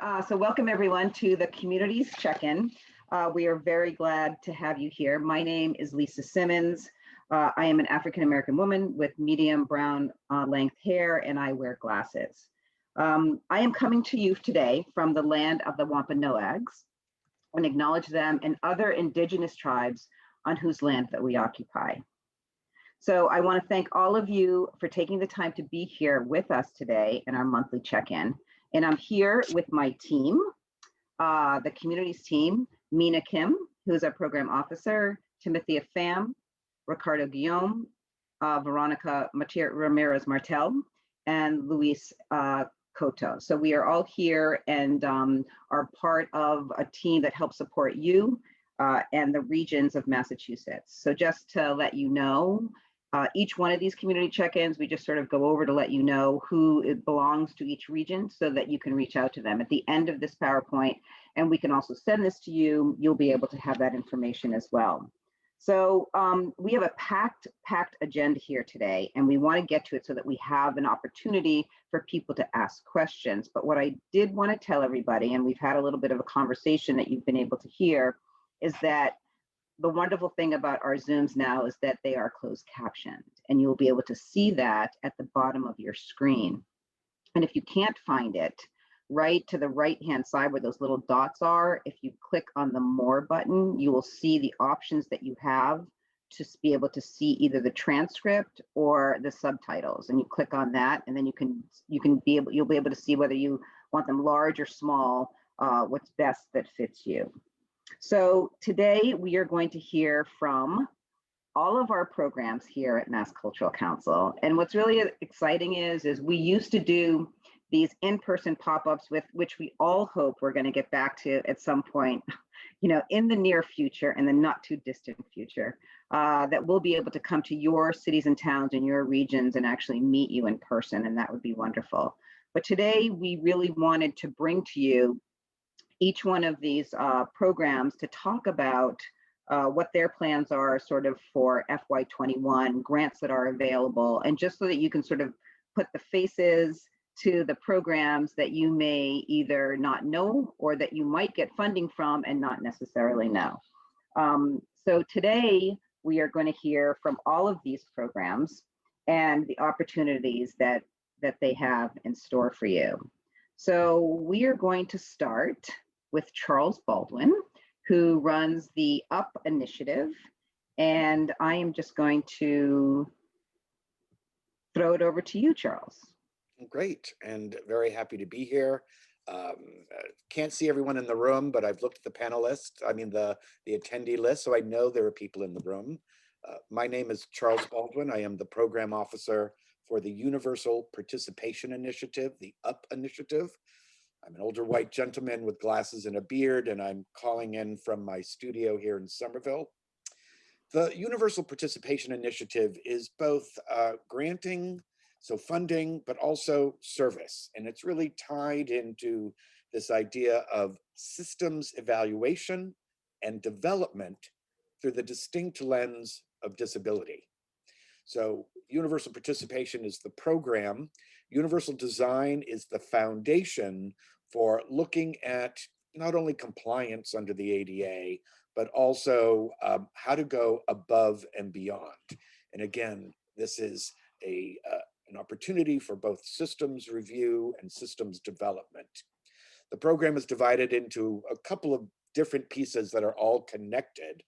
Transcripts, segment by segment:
So welcome everyone to the Communities Check-In. We are very glad to have you here. My name is Lisa Simmons. I am an African-American woman with medium brown length hair and I wear glasses. I am coming to you today from the land of the Wampanoags and acknowledge them and other indigenous tribes on whose land that we occupy. So I want to thank all of you for taking the time to be here with us today in our monthly check-in. And I'm here with my team, the communities team, Mina Kim, who is our program officer, Timothy Pham, Ricardo Guillaume, Veronica Ramirez Martel, and Luis Coto. So we are all here and are part of a team that helps support you and the regions of Massachusetts. So just to let you know, each one of these community check-ins, we just sort of go over to let you know who it belongs to each region so that you can reach out to them at the end of this PowerPoint. And we can also send this to you. You'll be able to have that information as well. So we have a packed agenda here today, and we want to get to it so that we have an opportunity for people to ask questions. But what I did want to tell everybody, and we've had a little bit of a conversation that you've been able to hear, is that the wonderful thing about our Zooms now is that they are closed captioned, and you'll be able to see that at the bottom of your screen. And if you can't find it, right to the right-hand side where those little dots are, if you click on the More button, you will see the options that you have to be able to see either the transcript or the subtitles. And you click on that, and then you'll be able to see whether you want them large or small, what's best that fits you. So today we are going to hear from all of our programs here at Mass Cultural Council. And what's really exciting is we used to do these in-person pop-ups with which we all hope we're going to get back to at some point, in the near future and the not too distant future, that we'll be able to come to your cities and towns and your regions and actually meet you in person, and that would be wonderful. But today we really wanted to bring to you each one of these programs to talk about what their plans are sort of for FY21, grants that are available, and just so that you can sort of put the faces to the programs that you may either not know or that you might get funding from and not necessarily know. So today we are going to hear from all of these programs and the opportunities that they have in store for you. So we are going to start with Charles Baldwin, who runs the UP initiative. And I am just going to throw it over to you, Charles. Great, and very happy to be here. Can't see everyone in the room, but I've looked at the the attendee list, so I know there are people in the room. My name is Charles Baldwin. I am the program officer for the Universal Participation Initiative, the UP initiative. I'm an older white gentleman with glasses and a beard, and I'm calling in from my studio here in Somerville. The Universal Participation Initiative is both granting, so funding, but also service. And it's really tied into this idea of systems evaluation and development through the distinct lens of disability. So universal participation is the program. Universal design is the foundation for looking at not only compliance under the ADA, but also how to go above and beyond. And again, this is an opportunity for both systems review and systems development. The program is divided into a couple of different pieces that are all connected.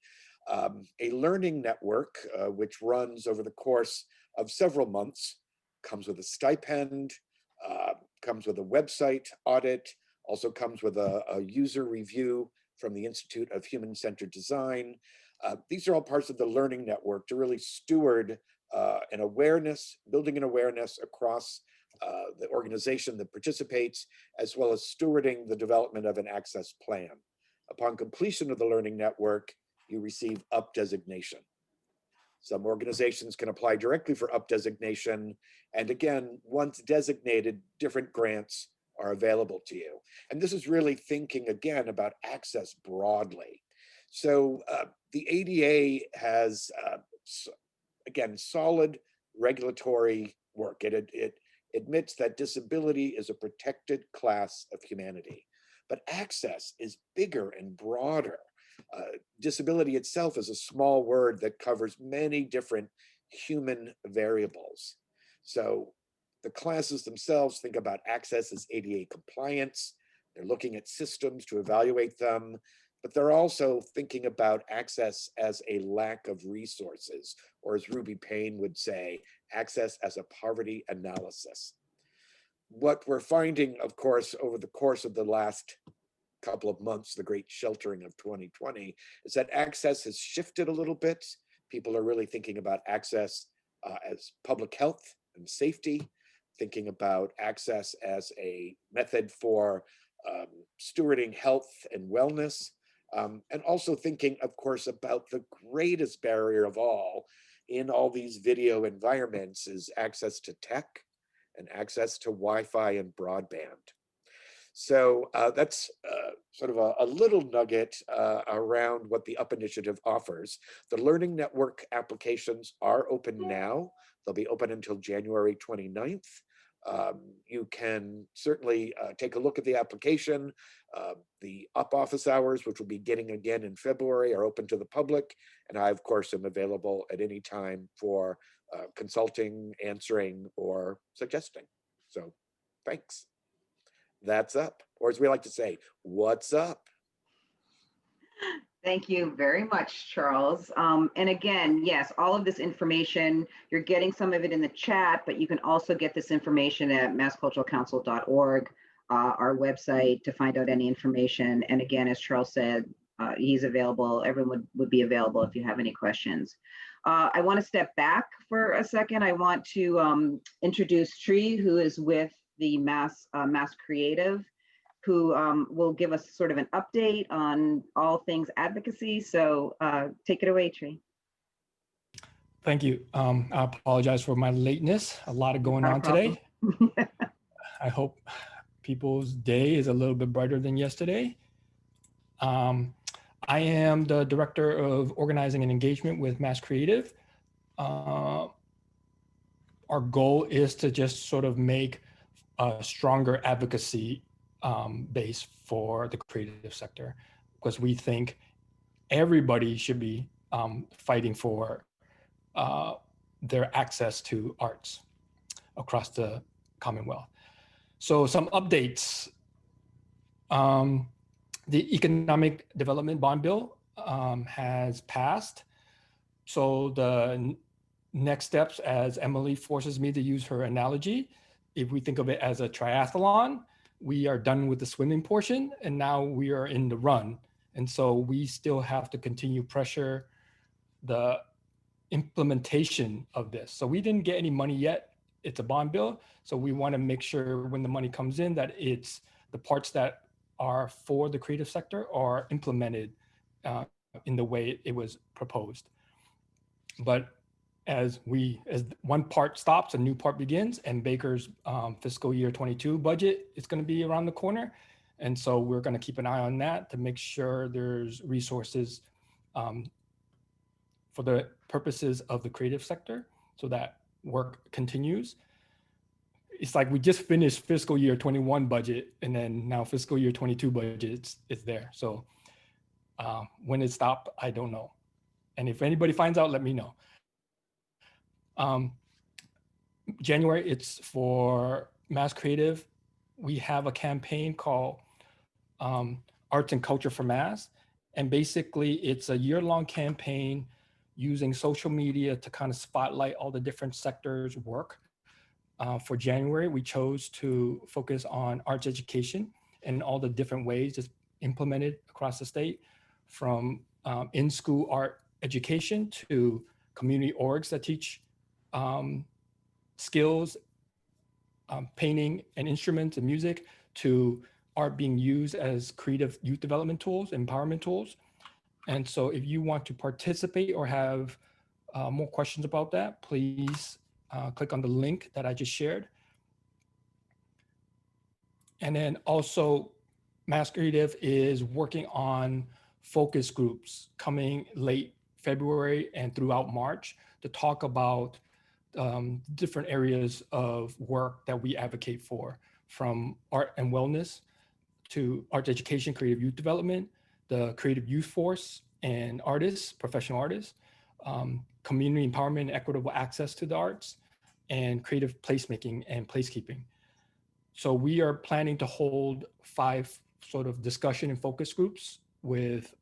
A learning network, which runs over the course of several months, comes with a stipend, comes with a website audit, also comes with a user review from the Institute of Human-Centered Design. These are all parts of the learning network to really steward an awareness, building an awareness across the organization that participates, as well as stewarding the development of an access plan. Upon completion of the learning network, you receive UP designation. Some organizations can apply directly for UP designation. And again, once designated, different grants are available to you. And this is really thinking again about access broadly. So the ADA has, again, solid regulatory work. It admits that disability is a protected class of humanity. but access is bigger and broader. Disability itself is a small word that covers many different human variables. So the classes themselves think about access as ADA compliance. They're looking at systems to evaluate them, but they're also thinking about access as a lack of resources, or as Ruby Payne would say, access as a poverty analysis. What we're finding, of course, over the course of the last couple of months, the great sheltering of 2020, is that access has shifted a little bit. People are really thinking about access as public health and safety, thinking about access as a method for stewarding health and wellness, and also thinking, of course, about the greatest barrier of all in all these video environments is access to tech and access to Wi-Fi and broadband. So that's sort of a little nugget around what the UP initiative offers. The Learning Network applications are open now. They'll be open until January 29th. You can certainly take a look at the application. The UP office hours, which will be beginning again in February, are open to the public. And I, of course, am available at any time for consulting, answering, or suggesting. So thanks. That's up. Or as we like to say, what's up? Thank you very much, Charles. And again, yes, all of this information, you're getting some of it in the chat, but you can also get this information at massculturalcouncil.org, our website, to find out any information. And again, as Charles said, he's available. Everyone would be available if you have any questions. I want to step back for a second. I want to introduce Tree, who is with the Mass Creative, who will give us sort of an update on all things advocacy. So take it away, Tree. Thank you. I apologize for my lateness. A lot of going on today. I hope people's day is a little bit brighter than yesterday. I am the Director of Organizing and Engagement with Mass Creative. Our goal is to just sort of make a stronger advocacy base for the creative sector, because we think everybody should be fighting for their access to arts across the Commonwealth. So some updates. The Economic Development Bond Bill has passed. So the next steps, as Emily forces me to use her analogy, if we think of it as a triathlon, we are done with the swimming portion and now we are in the run. And so we still have to continue pressure the implementation of this. So we didn't get any money yet. It's a bond bill. So we want to make sure when the money comes in that it's the parts that are for the creative sector are implemented in the way it was proposed. But as one part stops, a new part begins, and Baker's fiscal year 22 budget is going to be around the corner. And so we're going to keep an eye on that to make sure there's resources for the purposes of the creative sector so that work continues. It's like we just finished fiscal year 21 budget, and then now fiscal year 22 budget is there. So when it stopped, I don't know. And if anybody finds out, let me know. January, it's for Mass Creative. We have a campaign called Arts and Culture for Mass. And basically it's a year-long campaign using social media to kind of spotlight all the different sectors' work. For January, we chose to focus on arts education and all the different ways it's implemented across the state, from in-school art education to community orgs that teach skills, painting and instruments and music, to art being used as creative youth development tools, empowerment tools. And so if you want to participate or have more questions about that, please click on the link that I just shared. And then also Mass Creative is working on focus groups coming late February and throughout March to talk about different areas of work that we advocate for, from art and wellness to arts education, creative youth development, the creative youth force and artists, professional artists, community empowerment and equitable access to the arts, and creative placemaking and placekeeping. So we are planning to hold 5 sort of discussion and focus groups with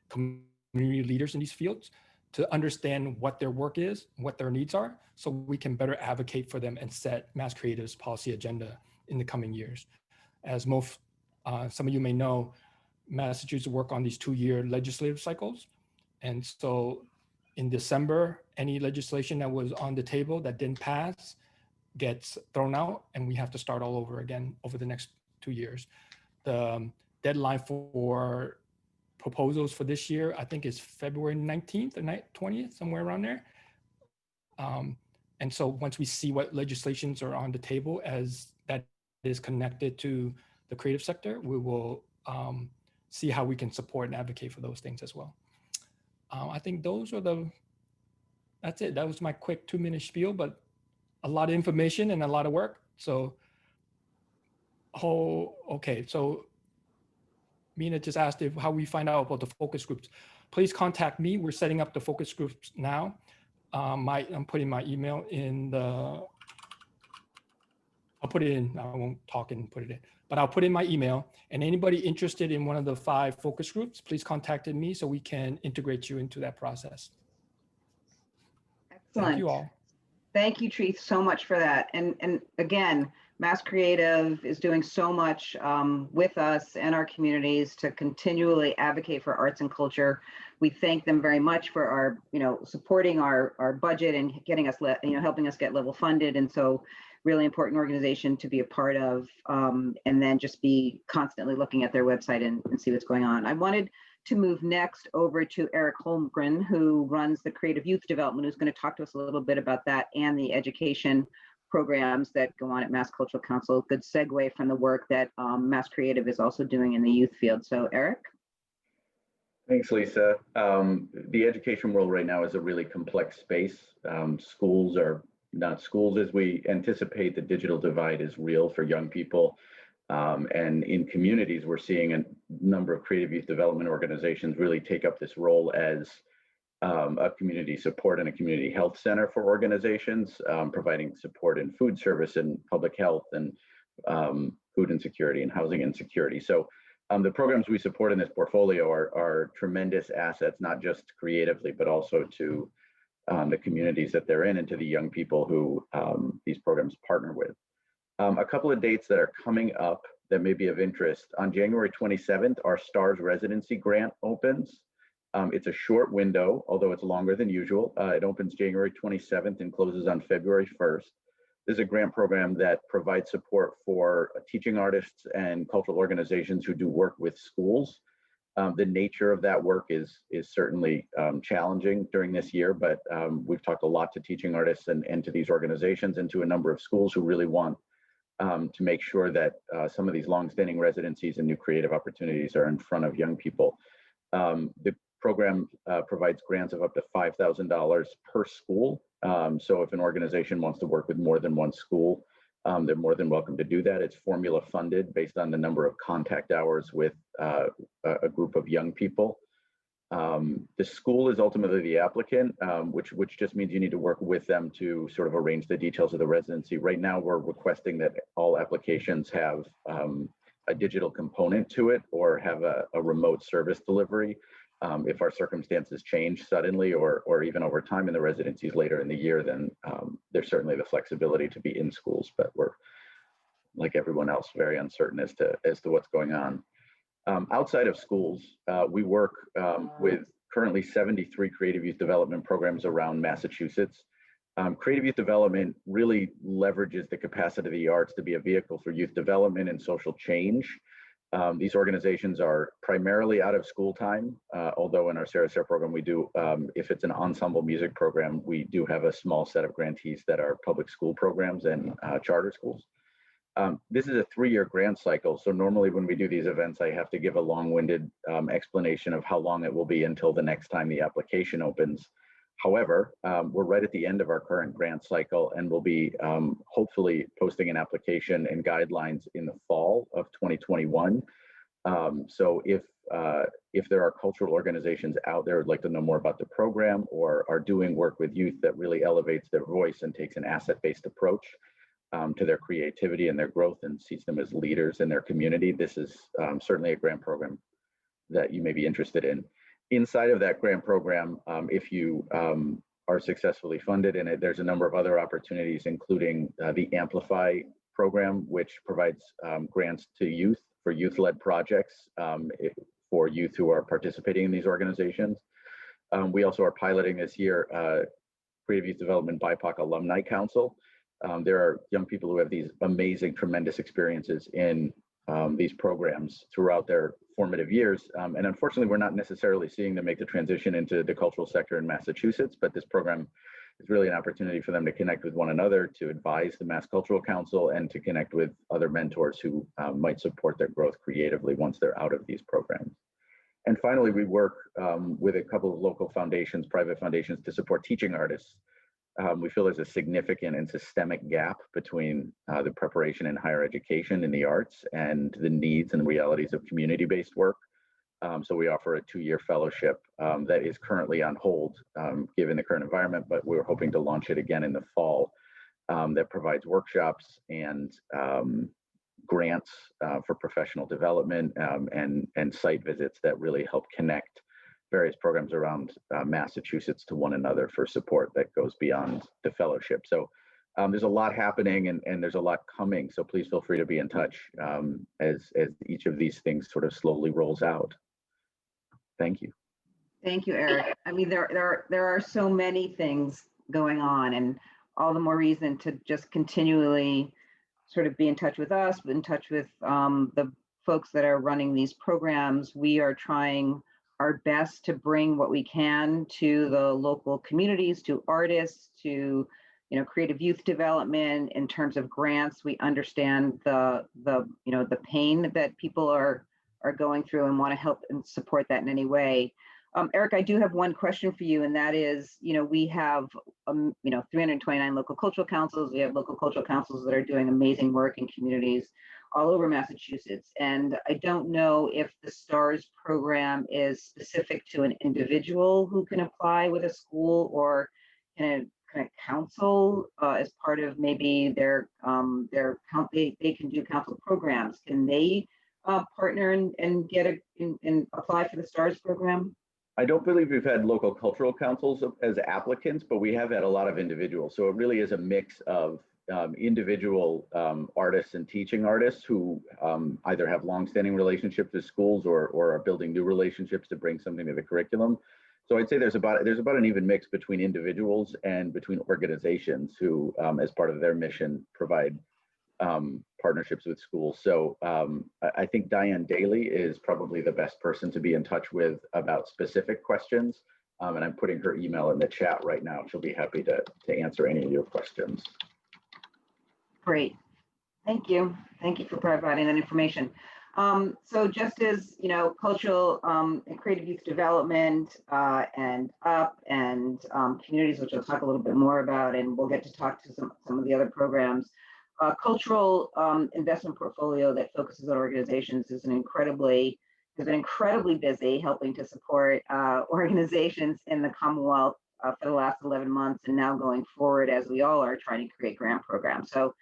community leaders in these fields to understand what their work is, what their needs are, so we can better advocate for them and set Mass Creative's policy agenda in the coming years. As most, some of you may know, Massachusetts work on these 2-year legislative cycles. And so in December, any legislation that was on the table that didn't pass gets thrown out, and we have to start all over again over the next 2 years. The deadline for proposals for this year, I think, is February 19th or 20th, somewhere around there. And so once we see what legislations are on the table as that is connected to the creative sector, we will see how we can support and advocate for those things as well. I think those are that's it. That was my quick 2-minute spiel, but a lot of information and a lot of work. So, okay. So Mina just asked how we find out about the focus groups. Please contact me. We're setting up the focus groups now. I'm putting my email in I'll put it in, I won't talk and put it in, but I'll put in my email, and anybody interested in one of the 5 focus groups, please contact me so we can integrate you into that process. Excellent. Thank you all. Thank you, Treeth, so much for that. And again, Mass Creative is doing so much with us and our communities to continually advocate for arts and culture. We thank them very much for our, supporting our budget and getting us, helping us get level funded. And so really important organization to be a part of, and then just be constantly looking at their website and see what's going on. I wanted to move next over to Erik Holmgren, who runs the Creative Youth Development, who's going to talk to us a little bit about that and the education programs that go on at Mass Cultural Council. Good segue from the work that Mass Creative is also doing in the youth field. So Erik? Thanks, Lisa. The education world right now is a really complex space. Schools are not schools as we anticipate. The digital divide is real for young people. And in communities, we're seeing a number of creative youth development organizations really take up this role as a community support and a community health center for organizations, providing support in food service and public health and food insecurity and housing insecurity. So the programs we support in this portfolio are tremendous assets, not just creatively, but also to the communities that they're in and to the young people who these programs partner with. A couple of dates that are coming up that may be of interest. On January 27th, our STARS Residency grant opens. It's a short window, although it's longer than usual. It opens January 27th and closes on February 1st. This is a grant program that provides support for teaching artists and cultural organizations who do work with schools. The nature of that work is certainly challenging during this year, but we've talked a lot to teaching artists and to these organizations and to a number of schools who really want to make sure that some of these longstanding residencies and new creative opportunities are in front of young people. The program provides grants of up to $5,000 per school. So if an organization wants to work with more than one school, they're more than welcome to do that. It's formula funded based on the number of contact hours with a group of young people. The school is ultimately the applicant, which just means you need to work with them to sort of arrange the details of the residency. Right now, we're requesting that all applications have a digital component to it or have a remote service delivery. If our circumstances change suddenly or even over time in the residencies later in the year, then there's certainly the flexibility to be in schools, but we're, like everyone else, very uncertain as to what's going on. Outside of schools, we work with currently 73 creative youth development programs around Massachusetts. Creative youth development really leverages the capacity of the arts to be a vehicle for youth development and social change. These organizations are primarily out of school time, although in our Sara program, we do, if it's an ensemble music program, we do have a small set of grantees that are public school programs and charter schools. This is a 3-year grant cycle. So normally when we do these events, I have to give a long-winded explanation of how long it will be until the next time the application opens. However, we're right at the end of our current grant cycle, and we'll be hopefully posting an application and guidelines in the fall of 2021. So if there are cultural organizations out there who'd like to know more about the program or are doing work with youth that really elevates their voice and takes an asset-based approach to their creativity and their growth and sees them as leaders in their community, this is certainly a grant program that you may be interested in. Inside of that grant program, if you are successfully funded in it, there's a number of other opportunities, including the Amplify program, which provides grants to youth for youth-led projects for youth who are participating in these organizations. We also are piloting this year Creative Youth Development BIPOC Alumni Council. There are young people who have these amazing, tremendous experiences in these programs throughout their formative years. And unfortunately, we're not necessarily seeing them make the transition into the cultural sector in Massachusetts, but this program is really an opportunity for them to connect with one another, to advise the Mass Cultural Council, and to connect with other mentors who might support their growth creatively once they're out of these programs. And finally, we work with a couple of local foundations, private foundations, to support teaching artists. We feel there's a significant and systemic gap between the preparation in higher education in the arts and the needs and realities of community-based work. So we offer a 2-year fellowship that is currently on hold given the current environment, but we're hoping to launch it again in the fall, that provides workshops and grants for professional development and site visits that really help connect various programs around Massachusetts to one another for support that goes beyond the fellowship. So there's a lot happening and there's a lot coming. So please feel free to be in touch as each of these things sort of slowly rolls out. Thank you. Thank you, Erik. I mean, there are so many things going on, and all the more reason to just continually sort of be in touch with us, in touch with the folks that are running these programs. We are trying our best to bring what we can to the local communities, to artists, to creative youth development in terms of grants. We understand the pain that people are going through and want to help and support that in any way. Erik, I do have one question for you, and that is, we have 329 local cultural councils. We have local cultural councils that are doing amazing work in communities all over Massachusetts. And I don't know if the STARS program is specific to an individual who can apply with a school, or can a council as part of maybe they can do council programs. Can they partner and get and apply for the STARS program? I don't believe we've had local cultural councils as applicants, but we have had a lot of individuals. So it really is a mix of individual artists and teaching artists who either have longstanding relationships with schools or are building new relationships to bring something to the curriculum. So I'd say there's about an even mix between individuals and between organizations who, as part of their mission, provide partnerships with schools. So I think Diane Daly is probably the best person to be in touch with about specific questions. And I'm putting her email in the chat right now. She'll be happy to answer any of your questions. Great. Thank you. Thank you for providing that information. So just as, cultural and creative youth development and UP and communities, which I'll talk a little bit more about, and we'll get to talk to some of the other programs. Cultural investment portfolio that focuses on organizations has been incredibly busy helping to support organizations in the Commonwealth for the last 11 months, and now going forward as we all are trying to create grant programs. So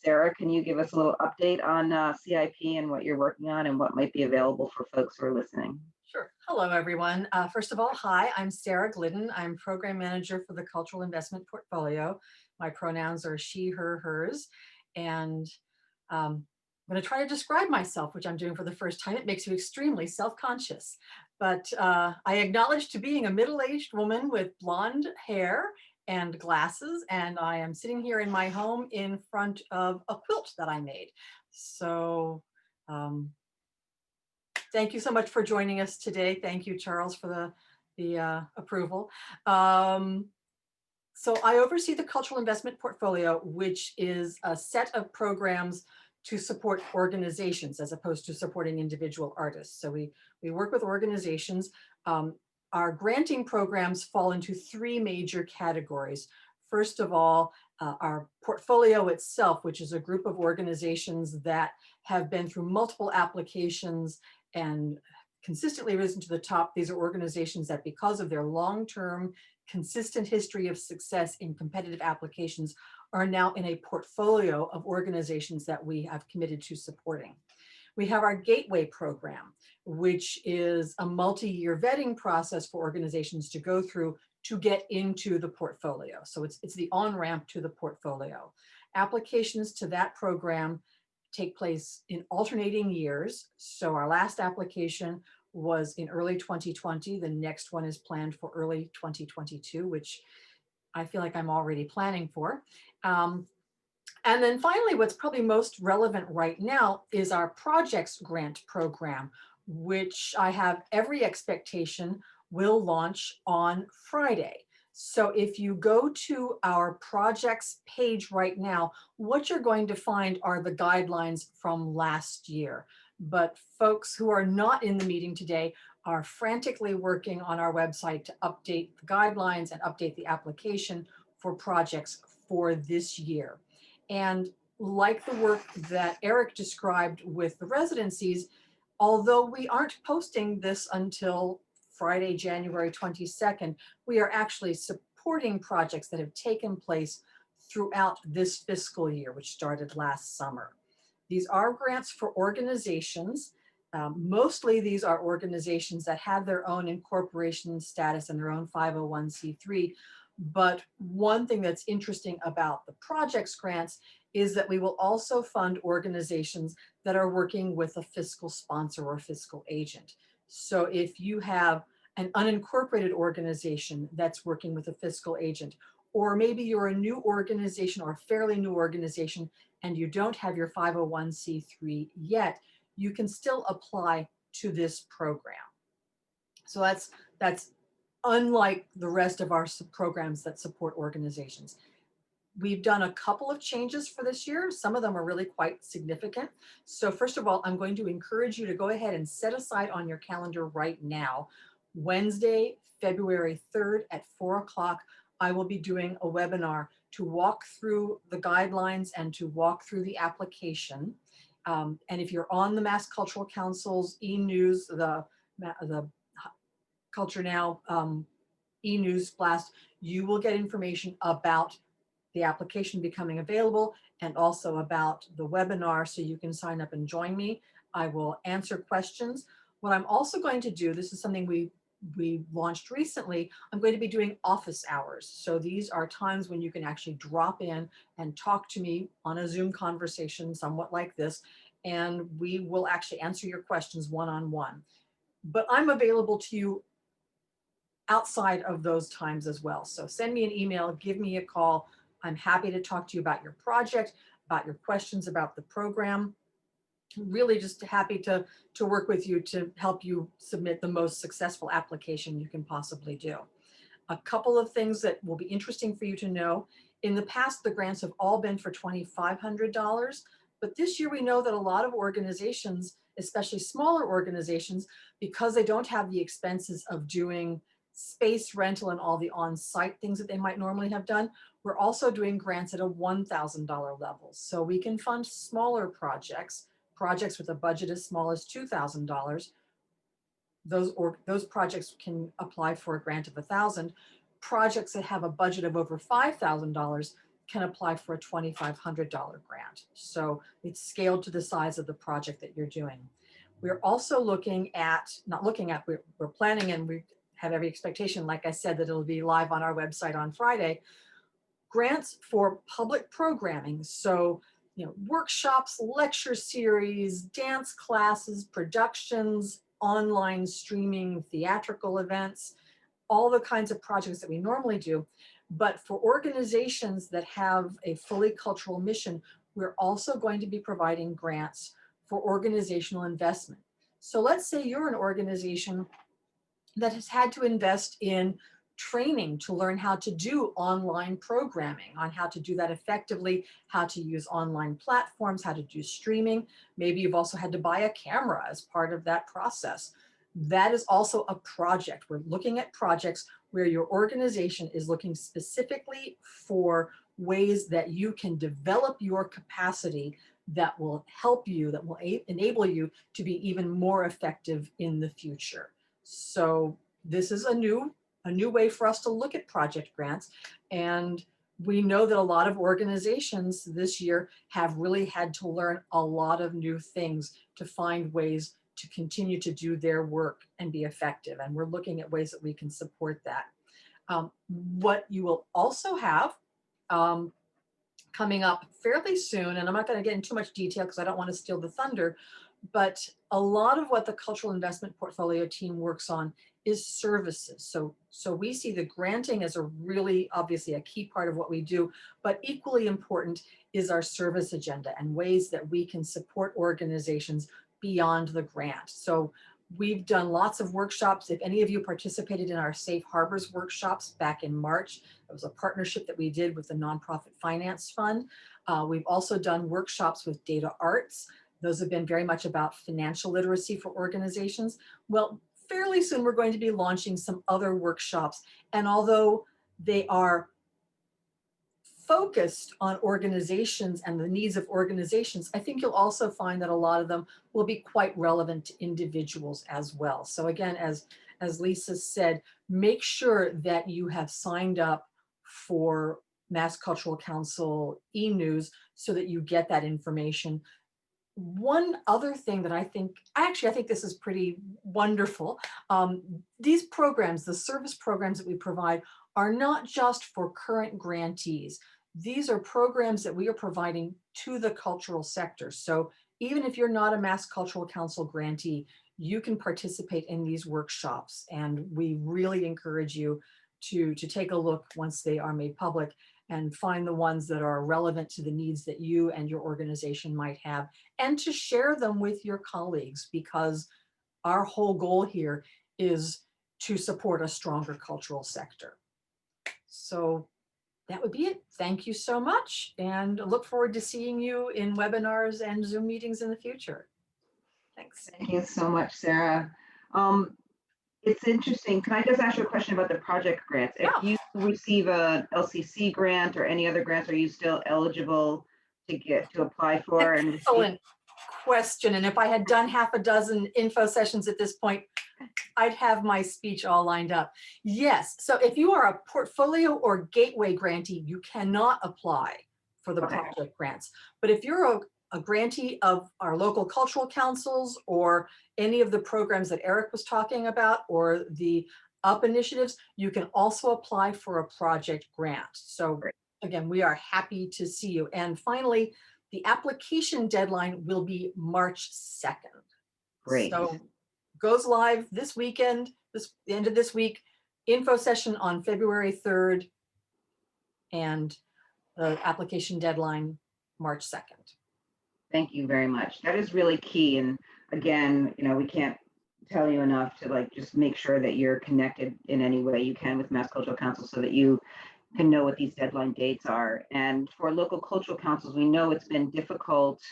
Sara, can you give us a little update on CIP and what you're working on and what might be available for folks who are listening? Sure. Hello, everyone. First of all, hi, I'm Sara Glidden. I'm Program Manager for the Cultural Investment Portfolio. My pronouns are she, her, hers. And I'm going to try to describe myself, which I'm doing for the first time. It makes you extremely self-conscious. But I acknowledge to being a middle-aged woman with blonde hair and glasses, and I am sitting here in my home in front of a quilt that I made. So thank you so much for joining us today. Thank you, Charles, for the approval. So I oversee the Cultural Investment Portfolio, which is a set of programs to support organizations as opposed to supporting individual artists. So we work with organizations. our granting programs fall into three major categories. First of all, our portfolio itself, which is a group of organizations that have been through multiple applications and consistently risen to the top. These are organizations that, because of their long-term consistent history of success in competitive applications, are now in a portfolio of organizations that we have committed to supporting. We have our Gateway program, which is a multi-year vetting process for organizations to go through to get into the portfolio. So it's the on-ramp to the portfolio. Applications to that program take place in alternating years. So our last application was in early 2020. The next one is planned for early 2022, which I feel like I'm already planning for. And then finally, what's probably most relevant right now is our projects grant program, which I have every expectation will launch on Friday. So if you go to our projects page right now, what you're going to find are the guidelines from last year. But folks who are not in the meeting today are frantically working on our website to update the guidelines and update the application for projects for this year. And like the work that Erik described with the residencies, although we aren't posting this until Friday, January 22nd, we are actually supporting projects that have taken place throughout this fiscal year, which started last summer. These are grants for organizations. Mostly these are organizations that have their own incorporation status and their own 501c3. But one thing that's interesting about the projects grants is that we will also fund organizations that are working with a fiscal sponsor or fiscal agent. So if you have an unincorporated organization that's working with a fiscal agent, or maybe you're a new organization or a fairly new organization and you don't have your 501c3 yet, you can still apply to this program. So that's unlike the rest of our programs that support organizations. We've done a couple of changes for this year. Some of them are really quite significant. So first of all, I'm going to encourage you to go ahead and set aside on your calendar right now, Wednesday, February 3rd at 4 o'clock, I will be doing a webinar to walk through the guidelines and to walk through the application. And if you're on the Mass Cultural Council's e-news, the Culture Now e-news blast, you will get information about the application becoming available and also about the webinar, so you can sign up and join me. I will answer questions. What I'm also going to do, this is something we launched recently, I'm going to be doing office hours. So these are times when you can actually drop in and talk to me on a Zoom conversation, somewhat like this, and we will actually answer your questions one-on-one. But I'm available to you outside of those times as well. So send me an email, give me a call. I'm happy to talk to you about your project, about your questions about the program. Really just happy to work with you to help you submit the most successful application you can possibly do. A couple of things that will be interesting for you to know. In the past, the grants have all been for $2,500, but this year we know that a lot of organizations, especially smaller organizations, because they don't have the expenses of doing space rental and all the on-site things that they might normally have done, we're also doing grants at a $1,000 level. So we can fund smaller projects with a budget as small as $2,000. Those projects can apply for a grant of $1,000. Projects that have a budget of over $5,000 can apply for a $2,500 grant. So it's scaled to the size of the project that you're doing. We're also looking at, we're planning, and we have every expectation, like I said, that it'll be live on our website on Friday, grants for public programming. So, workshops, lecture series, dance classes, productions, online streaming, theatrical events, all the kinds of projects that we normally do. But for organizations that have a fully cultural mission, we're also going to be providing grants for organizational investment. So let's say you're an organization that has had to invest in training to learn how to do online programming, on how to do that effectively, how to use online platforms, how to do streaming. Maybe you've also had to buy a camera as part of that process. that is also a project. We're looking at projects where your organization is looking specifically for ways that you can develop your capacity that will help you, that will enable you to be even more effective in the future. So this is a new way for us to look at project grants. And we know that a lot of organizations this year have really had to learn a lot of new things to find ways to continue to do their work and be effective. And we're looking at ways that we can support that. What you will also have coming up fairly soon, and I'm not going to get into too much detail because I don't want to steal the thunder, but a lot of what the cultural investment portfolio team works on is services. So we see the granting as a really obviously a key part of what we do, but equally important is our service agenda and ways that we can support organizations beyond the grant. So we've done lots of workshops. If any of you participated in our Safe Harbors workshops back in March, it was a partnership that we did with the Nonprofit Finance Fund. We've also done workshops with Data Arts. Those have been very much about financial literacy for organizations. Well, fairly soon we're going to be launching some other workshops. And although they are focused on organizations and the needs of organizations, I think you'll also find that a lot of them will be quite relevant to individuals as well. So again, as Lisa said, make sure that you have signed up for Mass Cultural Council e-news so that you get that information. One other thing that I think this is pretty wonderful. These programs, the service programs that we provide, are not just for current grantees. These are programs that we are providing to the cultural sector. So even if you're not a Mass Cultural Council grantee, you can participate in these workshops. And we really encourage you to take a look once they are made public and find the ones that are relevant to the needs that you and your organization might have, and to share them with your colleagues, because our whole goal here is to support a stronger cultural sector. So that would be it. Thank you so much, and I look forward to seeing you in webinars and Zoom meetings in the future. Thanks. Thank you so much, Sarah. It's interesting. Can I just ask you a question about the project grants? Yeah. If you receive a LCC grant or any other grants, are you still eligible to apply for? Excellent question. And if I had done half a dozen info sessions at this point, I'd have my speech all lined up. Yes. So if you are a portfolio or gateway grantee, you cannot apply for the project grants. But if you're a grantee of our local cultural councils or any of the programs that Erik was talking about, or the UP initiatives, you can also apply for a project grant. So again, we are happy to see you. And finally, the application deadline will be March 2nd. Great. So goes live this weekend, the end of this week, info session on February 3rd, and the application deadline March 2nd. Thank you very much. That is really key. And again, we can't tell you enough to just make sure that you're connected in any way you can with Mass Cultural Council so that you can know what these deadline dates are. And for local cultural councils, we know it's been difficult.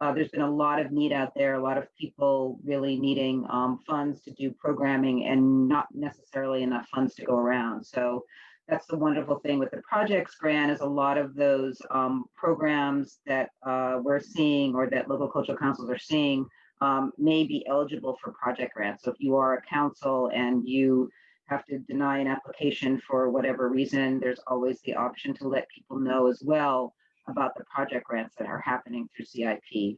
There's been a lot of need out there, a lot of people really needing funds to do programming and not necessarily enough funds to go around. So that's the wonderful thing with the projects grant, is a lot of those programs that we're seeing, or that local cultural councils are seeing, may be eligible for project grants. So if you are a council and you have to deny an application for whatever reason, there's always the option to let people know as well about the project grants that are happening through CIP.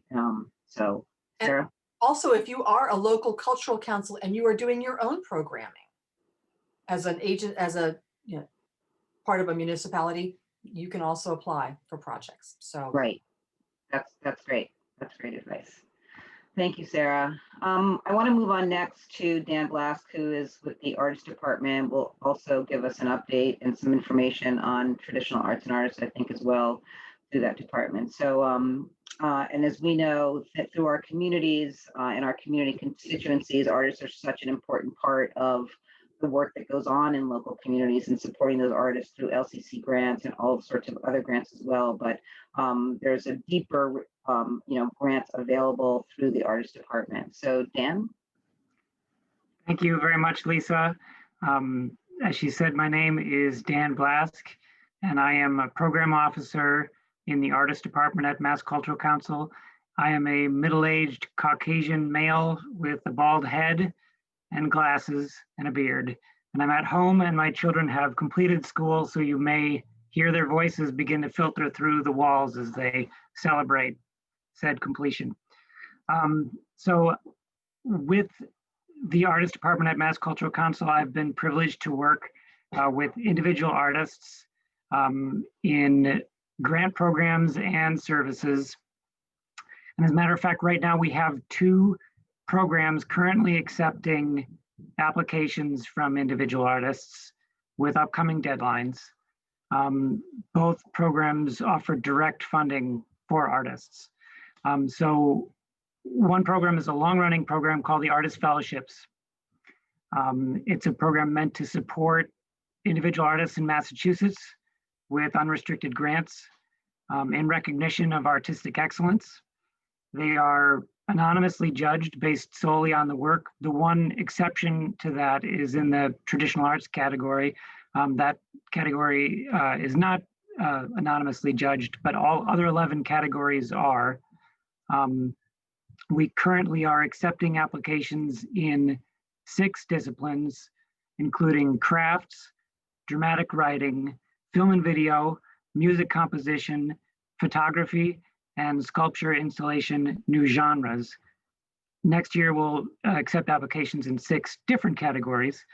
So Sarah? And also, if you are a local cultural council and you are doing your own programming as an agent, as a part of a municipality, you can also apply for projects. So right, that's great. That's great advice. Thank you, Sarah. I want to move on next to Dan Blask, who is with the Arts Department. Will also give us an update and some information on traditional arts and artists, I think, as well, through that department. So, and as we know, that through our communities and our community constituencies, artists are such an important part of the work that goes on in local communities and supporting those artists through LCC grants and all sorts of other grants as well. But there's a deeper, grants available through the Artist Department. So Dan? Thank you very much, Lisa. As she said, my name is Dan Blask, and I am a program officer in the artist department at Mass Cultural Council. I am a middle-aged Caucasian male with a bald head and glasses and a beard. And I'm at home and my children have completed school, so you may hear their voices begin to filter through the walls as they celebrate said completion. So with the artist department at Mass Cultural Council, I've been privileged to work with individual artists in grant programs and services. And as a matter of fact, right now we have 2 programs currently accepting applications from individual artists with upcoming deadlines. Both programs offer direct funding for artists. So one program is a long-running program called the Artist Fellowships. It's a program meant to support individual artists in Massachusetts with unrestricted grants in recognition of artistic excellence. They are anonymously judged based solely on the work. The one exception to that is in the traditional arts category. That category is not anonymously judged, but all other 11 categories are. We currently are accepting applications in 6 disciplines, including crafts, dramatic writing, film and video, music composition, photography, and sculpture installation, new genres. Next year, we'll accept applications in 6 different categories.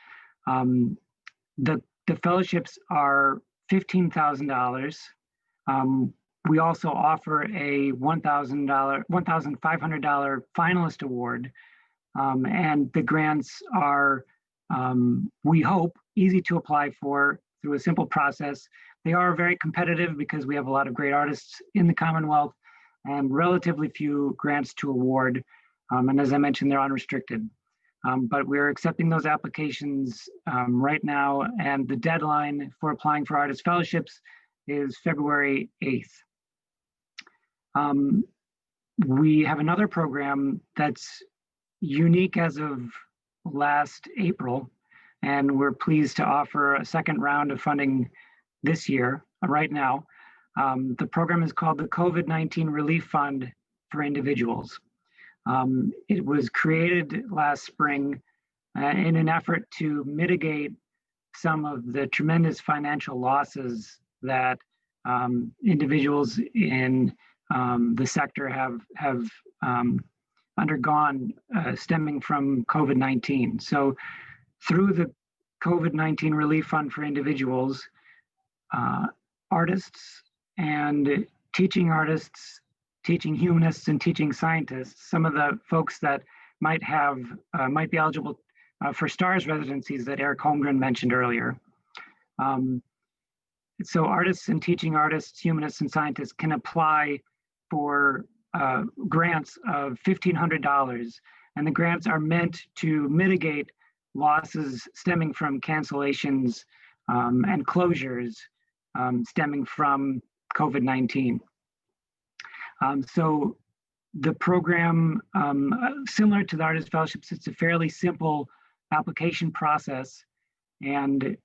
The fellowships are $15,000. We also offer a $1,500 finalist award, and the grants are, we hope, easy to apply for through a simple process. They are very competitive because we have a lot of great artists in the Commonwealth and relatively few grants to award. And as I mentioned, they're unrestricted. But we're accepting those applications right now, and the deadline for applying for artist fellowships is February 8th. We have another program that's unique as of last April, and we're pleased to offer a second round of funding this year, right now. The program is called the COVID-19 Relief Fund for Individuals. It was created last spring in an effort to mitigate some of the tremendous financial losses that individuals in the sector have undergone stemming from COVID-19. So through the COVID-19 Relief Fund for Individuals, artists and teaching artists, teaching humanists, and teaching scientists, some of the folks that might be eligible for STARS residencies that Erik Holmgren mentioned earlier. So artists and teaching artists, humanists, and scientists can apply for grants of $1,500, and the grants are meant to mitigate losses stemming from cancellations and closures stemming from COVID-19. So the program, similar to the Artist Fellowships, it's a fairly simple application process, and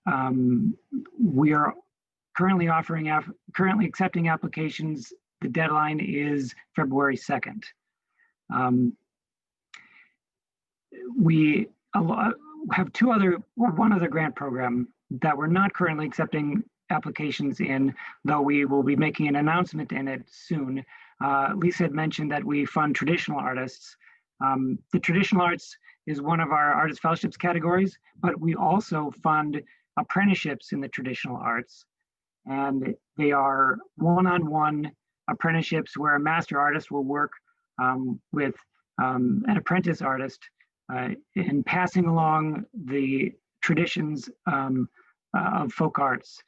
we are currently accepting applications. The deadline is February 2nd. We have one other grant program that we're not currently accepting applications in, though we will be making an announcement in it soon. Lisa had mentioned that we fund traditional artists. The traditional arts is one of our artist fellowships categories, but we also fund apprenticeships in the traditional arts. And they are one-on-one apprenticeships where a master artist will work with an apprentice artist in passing along the traditions of folk arts.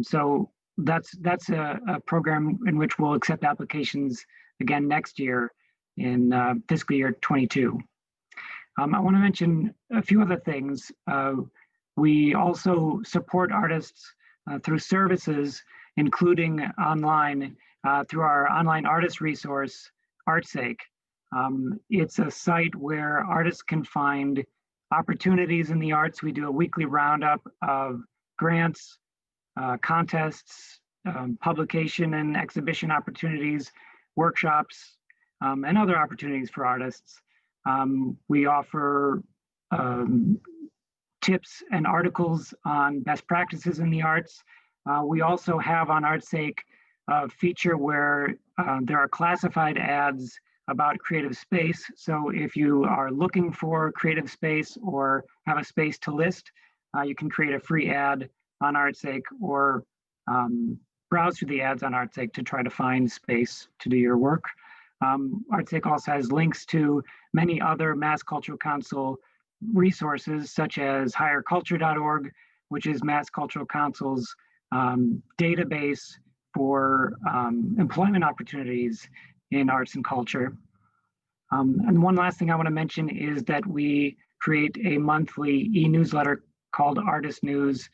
So that's a program in which we'll accept applications again next year in fiscal year 22. I want to mention a few other things. We also support artists through services, including online, through our online artist resource, ArtSake. It's a site where artists can find opportunities in the arts. We do a weekly roundup of grants, contests, publication and exhibition opportunities, workshops, and other opportunities for artists. We offer tips and articles on best practices in the arts. We also have on ArtSake a feature where there are classified ads about creative space. So if you are looking for creative space or have a space to list, you can create a free ad on ArtSake or browse through the ads on ArtSake to try to find space to do your work. ArtSake also has links to many other Mass Cultural Council resources, such as higherculture.org, which is Mass Cultural Council's database for employment opportunities in arts and culture. And one last thing I want to mention is that we create a monthly e-newsletter called Artist News,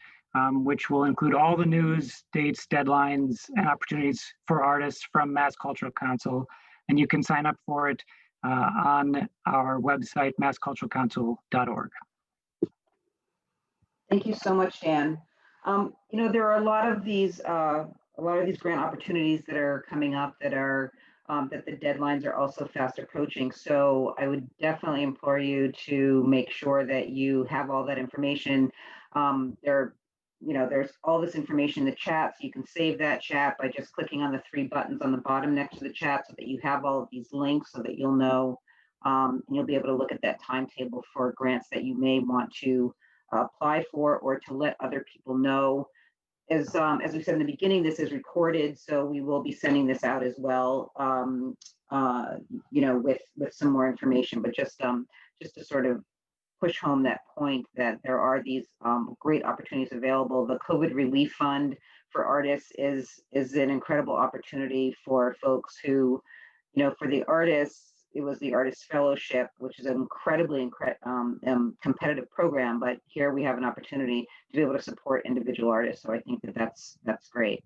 which will include all the news, dates, deadlines, and opportunities for artists from Mass Cultural Council. And you can sign up for it on our website, massculturalcouncil.org. Thank you so much, Dan. You know, there are a lot of these grant opportunities that are coming up that are that the deadlines are also fast approaching. So I would definitely implore you to make sure that you have all that information. There's all this information in the chat, so you can save that chat by just clicking on the 3 buttons on the bottom next to the chat, so that you have all of these links, so that you'll know, and you'll be able to look at that timetable for grants that you may want to apply for, or to let other people know. As we said in the beginning, this is recorded, so we will be sending this out as well, with some more information, but just to sort of push home that point that there are these great opportunities available. The COVID Relief Fund for artists is an incredible opportunity for folks who, for the artists, it was the Artist Fellowship, which is an incredibly competitive program, but here we have an opportunity to be able to support individual artists. So I think that's great.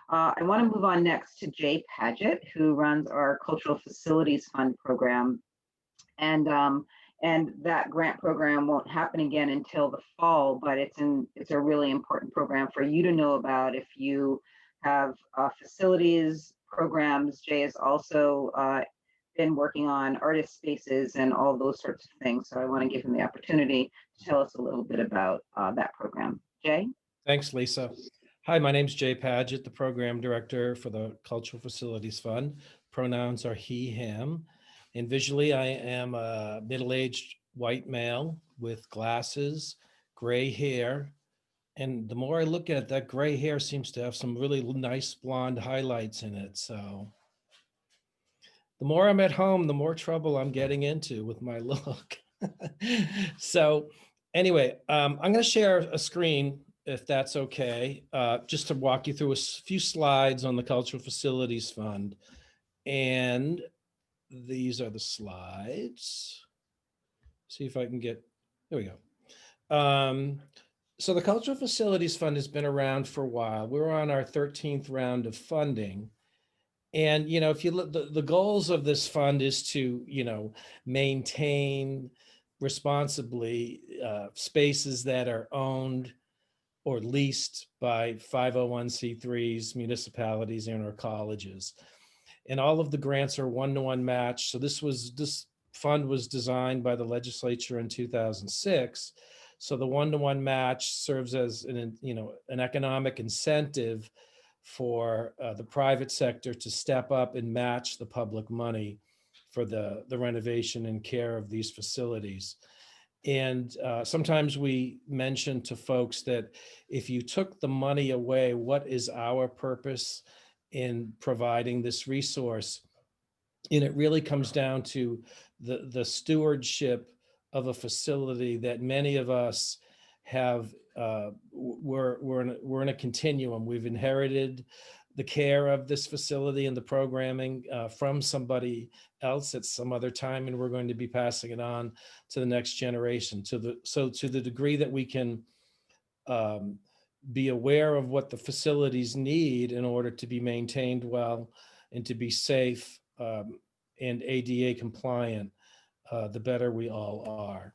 I want to move on next to Jay Paget, who runs our Cultural Facilities Fund program. And that grant program won't happen again until the fall, but it's a really important program for you to know about if you have facilities programs. Jay has also been working on artist spaces and all those sorts of things. So I want to give him the opportunity to tell us a little bit about that program. Jay? Thanks, Lisa. Hi, my name's Jay Paget, the program director for the Cultural Facilities Fund. Pronouns are he, him. And visually, I am a middle-aged white male with glasses, gray hair. And the more I look at it, that gray hair seems to have some really nice blonde highlights in it. So the more I'm at home, the more trouble I'm getting into with my look. So anyway, I'm going to share a screen, if that's okay, just to walk you through a few slides on the Cultural Facilities Fund. And these are the slides. See if I can get, there we go. So the Cultural Facilities Fund has been around for a while. We're on our 13th round of funding. And, if you look, the goals of this fund is to, maintain responsibly spaces that are owned or leased by 501c3s, municipalities, and or colleges. And all of the grants are one-to-one matched. So this fund was designed by the legislature in 2006. So the one-to-one match serves as an economic incentive for the private sector to step up and match the public money for the renovation and care of these facilities. And sometimes we mention to folks that if you took the money away, what is our purpose in providing this resource? And it really comes down to the stewardship of a facility that many of us have. We're in a continuum. We've inherited the care of this facility and the programming from somebody else at some other time, and we're going to be passing it on to the next generation. So to the degree that we can be aware of what the facilities need in order to be maintained well and to be safe and ADA compliant, the better we all are.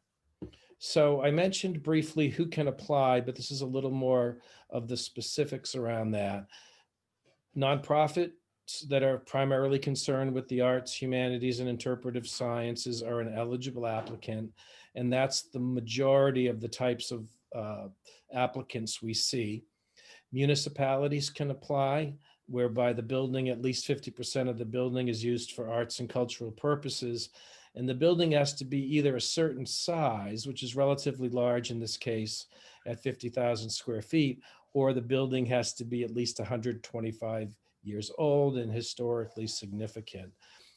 So I mentioned briefly who can apply, but this is a little more of the specifics around that. Nonprofits that are primarily concerned with the arts, humanities, and interpretive sciences are an eligible applicant. And that's the majority of the types of applicants we see. Municipalities can apply, whereby the building, at least 50% of the building is used for arts and cultural purposes. And the building has to be either a certain size, which is relatively large in this case at 50,000 square feet, or the building has to be at least 125 years old and historically significant.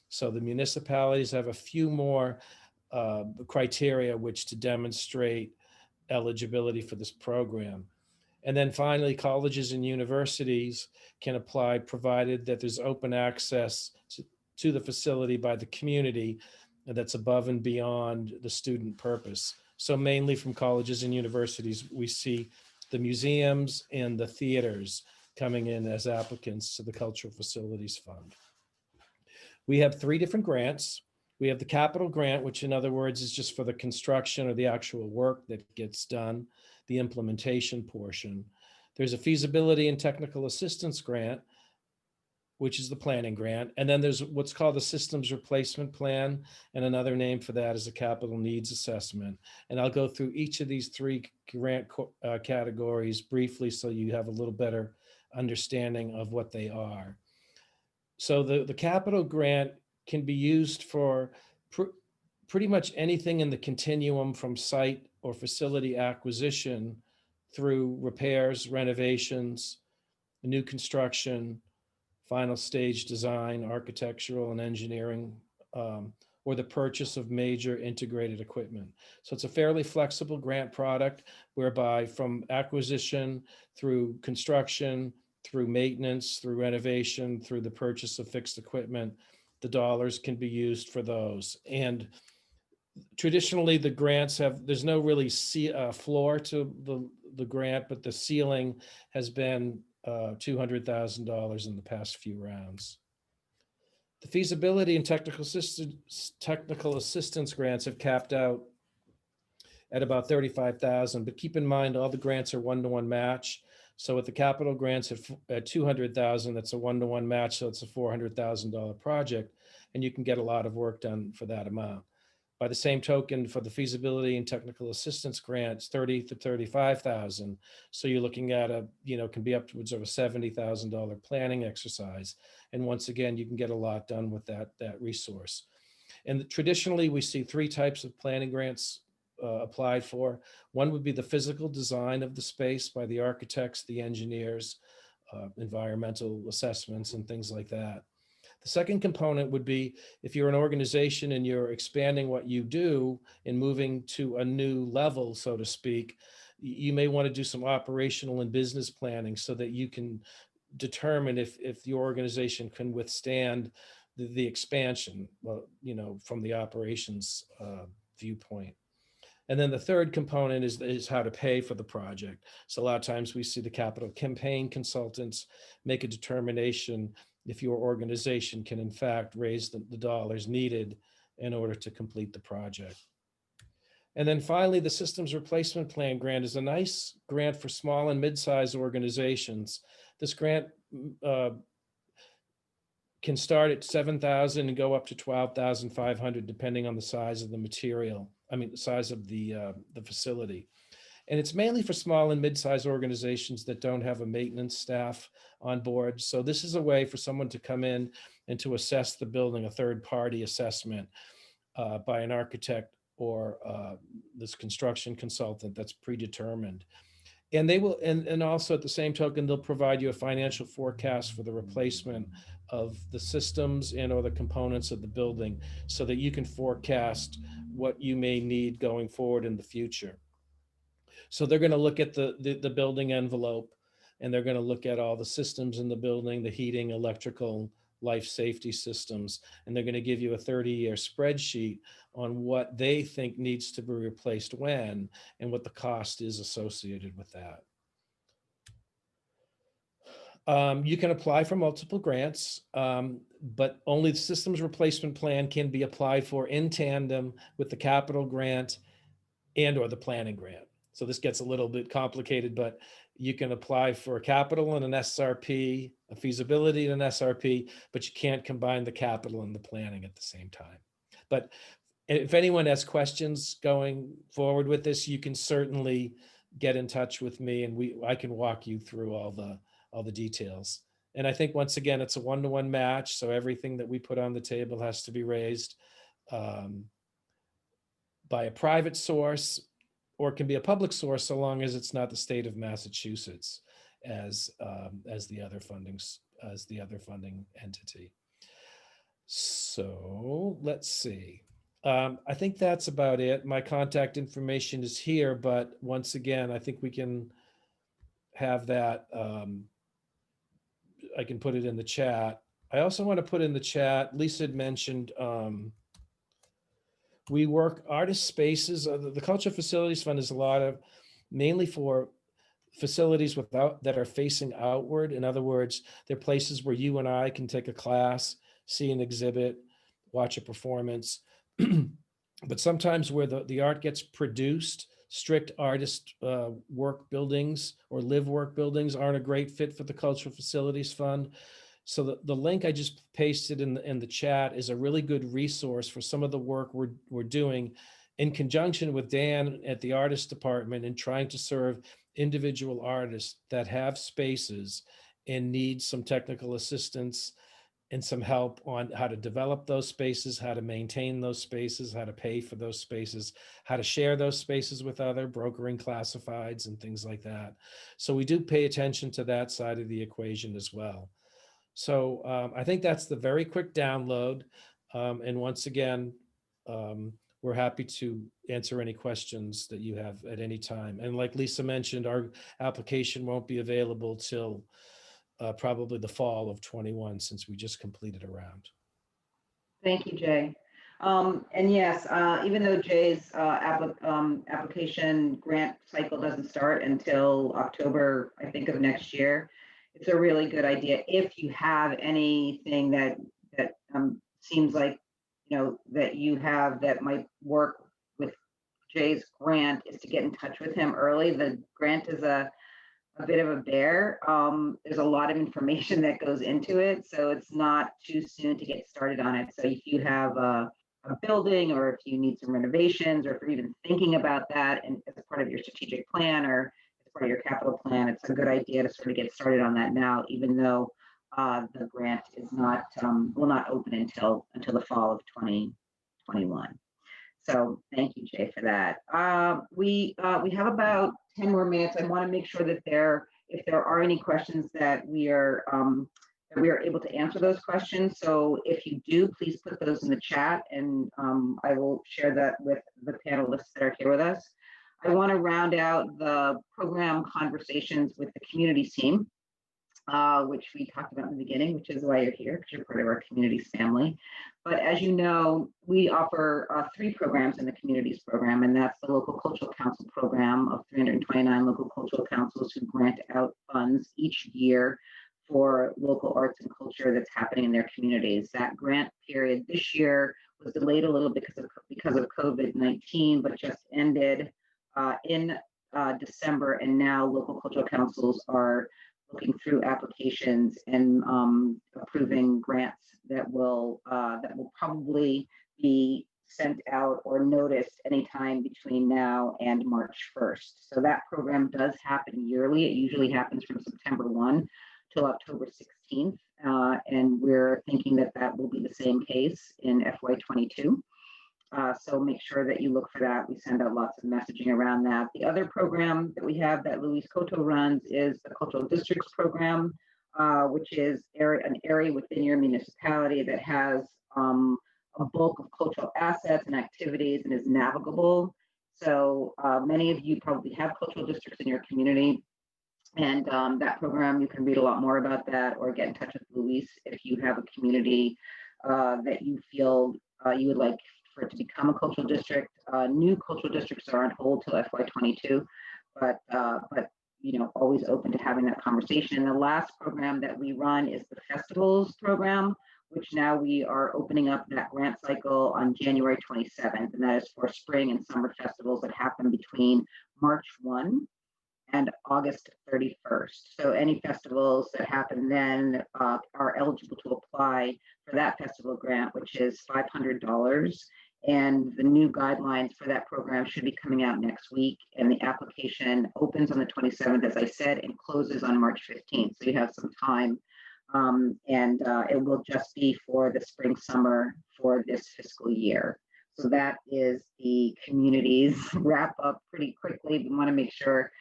So the municipalities have a few more criteria which to demonstrate eligibility for this program. And then finally, colleges and universities can apply provided that there's open access to the facility by the community that's above and beyond the student purpose. So mainly from colleges and universities, we see the museums and the theaters coming in as applicants to the Cultural Facilities Fund. We have 3 different grants. We have the capital grant, which in other words is just for the construction or the actual work that gets done, the implementation portion. There's a feasibility and technical assistance grant, which is the planning grant. And then there's what's called the systems replacement plan. And another name for that is a capital needs assessment. And I'll go through each of these 3 grant categories briefly so you have a little better understanding of what they are. So the capital grant can be used for pretty much anything in the continuum from site or facility acquisition through repairs, renovations, new construction, final stage design, architectural and engineering, or the purchase of major integrated equipment. So it's a fairly flexible grant product whereby from acquisition through construction, through maintenance, through renovation, through the purchase of fixed equipment, the dollars can be used for those. And traditionally the grants there's no really floor to the grant, but the ceiling has been $200,000 in the past few rounds. The feasibility and technical assistance grants have capped out at about $35,000, but keep in mind all the grants are one-to-one match. So with the capital grants at $200,000, that's a one-to-one match, so it's a $400,000 project, and you can get a lot of work done for that amount. By the same token, for the feasibility and technical assistance grants, $30,000 to $35,000. So you're looking at can be upwards of a $70,000 planning exercise. And once again, you can get a lot done with that resource. And traditionally, we see 3 types of planning grants applied for. One would be the physical design of the space by the architects, the engineers, environmental assessments, and things like that. The second component would be if you're an organization and you're expanding what you do and moving to a new level, so to speak, you may want to do some operational and business planning so that you can determine if your organization can withstand the expansion, from the operations viewpoint. And then the third component is how to pay for the project. So a lot of times we see the capital campaign consultants make a determination if your organization can in fact raise the dollars needed in order to complete the project. And then finally, the Systems Replacement Plan grant is a nice grant for small and mid-sized organizations. This grant can start at $7,000 and go up to $12,500 depending on the size of the material. The size of the facility. And it's mainly for small and mid-sized organizations that don't have a maintenance staff on board. So this is a way for someone to come in and to assess the building, a third-party assessment by an architect or this construction consultant that's predetermined. And they will, and also at the same token, they'll provide you a financial forecast for the replacement of the systems and or the components of the building so that you can forecast what you may need going forward in the future. So they're going to look at the building envelope, and they're going to look at all the systems in the building, the heating, electrical, life safety systems, and they're going to give you a 30-year spreadsheet on what they think needs to be replaced when and what the cost is associated with that. You can apply for multiple grants, but only the systems replacement plan can be applied for in tandem with the capital grant and or the planning grant. So this gets a little bit complicated, but you can apply for a capital and an SRP, a feasibility and an SRP, but you can't combine the capital and the planning at the same time. But if anyone has questions going forward with this, you can certainly get in touch with me, and I can walk you through all the details. And I think once again, it's a one-to-one match. So everything that we put on the table has to be raised by a private source, or it can be a public source, so long as it's not the state of Massachusetts as the other funding entity. So let's see. I think that's about it. My contact information is here, but once again, I think we can have that. I can put it in the chat. I also want to put in the chat, Lisa had mentioned, we work artist spaces. The Cultural Facilities Fund is a lot of, mainly for facilities that are facing outward. In other words, they're places where you and I can take a class, see an exhibit, watch a performance. But sometimes where the art gets produced, strict artist work buildings or live work buildings aren't a great fit for the Cultural Facilities Fund. So the link I just pasted in the chat is a really good resource for some of the work we're doing in conjunction with Dan at the artist department in trying to serve individual artists that have spaces and need some technical assistance and some help on how to develop those spaces, how to maintain those spaces, how to pay for those spaces, how to share those spaces with other brokering classifieds and things like that. So we do pay attention to that side of the equation as well. So I think that's the very quick download. And once again, we're happy to answer any questions that you have at any time. And like Lisa mentioned, our application won't be available till probably the fall of 21, since we just completed a round. Thank you, Jay. And yes, even though Jay's application grant cycle doesn't start until October, I think, of next year, it's a really good idea if you have anything that seems like, you know, that you have that might work with Jay's grant, is to get in touch with him early. The grant is a bit of a bear. There's a lot of information that goes into it, so it's not too soon to get started on it. So if you have a building, or if you need some renovations, or if you're even thinking about that and as part of your strategic plan or as part of your capital plan, it's a good idea to sort of get started on that now, even though the grant is not will not open until the fall of 2021. So thank you, Jay, for that. We have about 10 more minutes. I want to make sure that if there are any questions, that we are able to answer those questions. So if you do, please put those in the chat, and I will share that with the panelists that are here with us. I want to round out the program conversations with the communities team, which we talked about in the beginning, which is why you're here, because you're part of our communities family. But as you know, we offer 3 programs in the communities program, and that's the Local Cultural Council program of 329 local cultural councils who grant out funds each year for local arts and culture that's happening in their communities. That grant period this year was delayed a little because of COVID-19, but just ended in December, and now local cultural councils are looking through applications and approving grants that will probably be sent out or noticed anytime between now and March 1st. So that program does happen yearly. It usually happens from September 1 till October 16th. And we're thinking that that will be the same case in FY22. So make sure that you look for that. We send out lots of messaging around that. The other program that we have that Luis Cotto runs is the Cultural Districts program, which is an area within your municipality that has a bulk of cultural assets and activities and is navigable. So many of you probably have cultural districts in your community. And that program, you can read a lot more about that, or get in touch with Luis if you have a community that you feel you would like for it to become a cultural district. New cultural districts are on hold till FY22, but you know, always open to having that conversation. And the last program that we run is the festivals program, which now we are opening up that grant cycle on January 27th, and that is for spring and summer festivals that happen between March 1 and August 31st. So any festivals that happen then are eligible to apply for that festival grant, which is $500. And the new guidelines for that program should be coming out next week. And the application opens on the 27th, as I said, and closes on March 15th. So you have some time. It will just be for the spring, summer for this fiscal year. So that is the community's wrap up pretty quickly. We want to make sure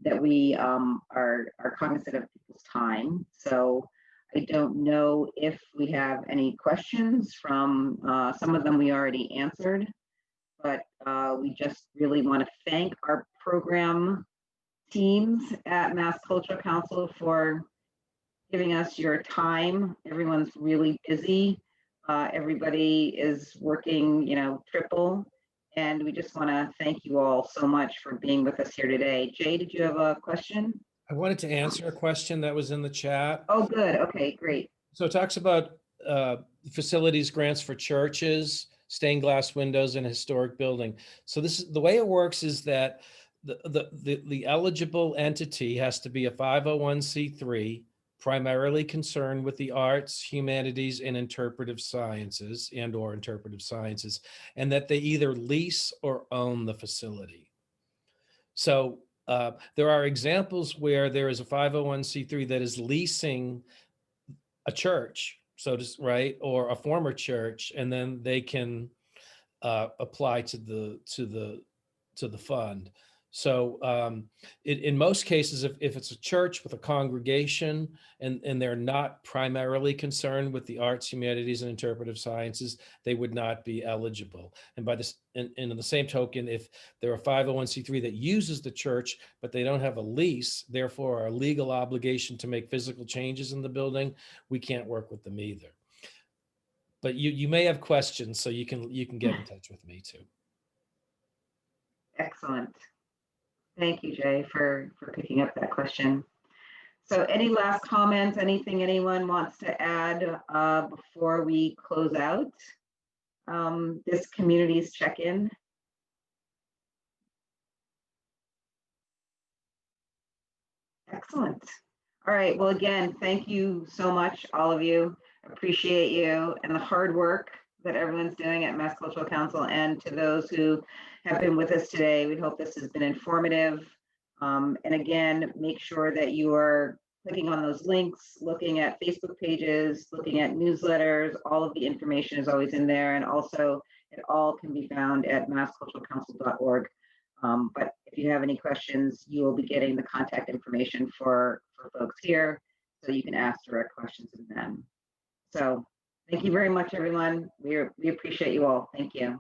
that we are cognizant of people's time. So I don't know if we have any questions from some of them we already answered, but we just really want to thank our program teams at Mass Cultural Council for giving us your time. Everyone's really busy. Everybody is working, triple. And we just want to thank you all so much for being with us here today. Jay, did you have a question? I wanted to answer a question that was in the chat. Oh, good. Okay, great. So it talks about facilities grants for churches, stained glass windows, and historic building. So the way it works is that the eligible entity has to be a 501c3, primarily concerned with the arts, humanities, and interpretive sciences, and that they either lease or own the facility. So there are examples where there is a 501c3 that is leasing a church, right, or a former church, and then they can apply to the fund. So in most cases, if it's a church with a congregation and they're not primarily concerned with the arts, humanities, and interpretive sciences, they would not be eligible. And by this, in the same token, if they're a 501c3 that uses the church, but they don't have a lease, therefore a legal obligation to make physical changes in the building, we can't work with them either. But you may have questions, so you can get in touch with me too. Excellent. Thank you, Jay, for picking up that question. So any last comments, anything anyone wants to add before we close out this community's check-in? Excellent. All right, well, again, thank you so much, all of you. Appreciate you and the hard work that everyone's doing at Mass Cultural Council, and to those who have been with us today. We hope this has been informative. And again, make sure that you are clicking on those links, looking at Facebook pages, looking at newsletters. All of the information is always in there. And also it all can be found at massculturalcouncil.org. But if you have any questions, you will be getting the contact information for folks here, so you can ask direct questions of them. So thank you very much, everyone. We appreciate you all. Thank you.